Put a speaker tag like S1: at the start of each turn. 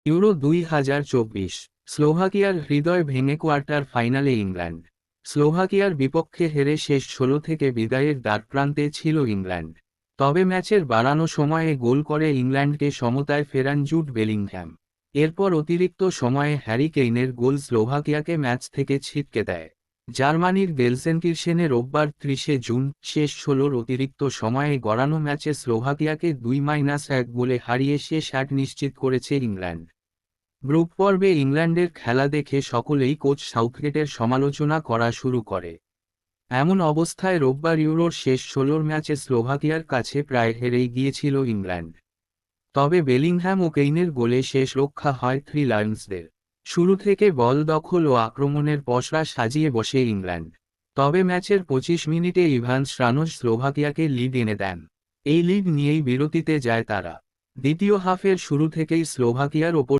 S1: Euro 2024, স্লোভাকিয়ার হৃদয় ভেঙে quarter ফাইনালে England. স্লোভাকিয়ার বিপক্ষে হেরে শেষ 16 থেকে বিদায়ের দ্বারপ্রান্তে ছিল ইংল্যান্ড। তবে ম্যাচের বাড়ানো সময়ে গোল করে ইংল্যান্ডকে সমতায় ফেরান জুড বেলিংহ্যাম। এরপর অতিরিক্ত সময়ে হ্যারি কেইনের গোল স্লোভাকিয়াকে ম্যাচ থেকে ছিটকে দেয়। জার্মানির গেলসেনকির্চেনে রোববার 30 জুন শেষ 16-র অতিরিক্ত সময়ে গড়ানো ম্যাচে স্লোভাকিয়াকে 2-1 গোলে হারিয়ে শেষ 8 নিশ্চিত করেছে ইংল্যান্ড। গ্রুপ পর্বে ইংল্যান্ডের খেলা দেখে সকলেই কোচ সাউথগেটের সমালোচনা করা শুরু করে। এমন অবস্থায় রোববার ইউরোর শেষ 16-র ম্যাচে স্লোভাকিয়ার কাছে প্রায় হেরেই গিয়েছিল ইংল্যান্ড। তবে বেলিংহ্যাম ও কেইনের গোলে শেষ রক্ষা হয় থ্রি লায়ন্সদের। শুরু থেকে বল দখল ও আক্রমণের পসরা সাজিয়ে বসে ইংল্যান্ড। তবে ম্যাচের 25 মিনিটে ইভান স্ট্রানোজ স্লোভাকিয়াকে লিড এনে দেন। এই লিড নিয়েই বিরতিতে যায় তারা। দ্বিতীয় হাফের শুরু থেকেই স্লোভাকিয়ার ওপর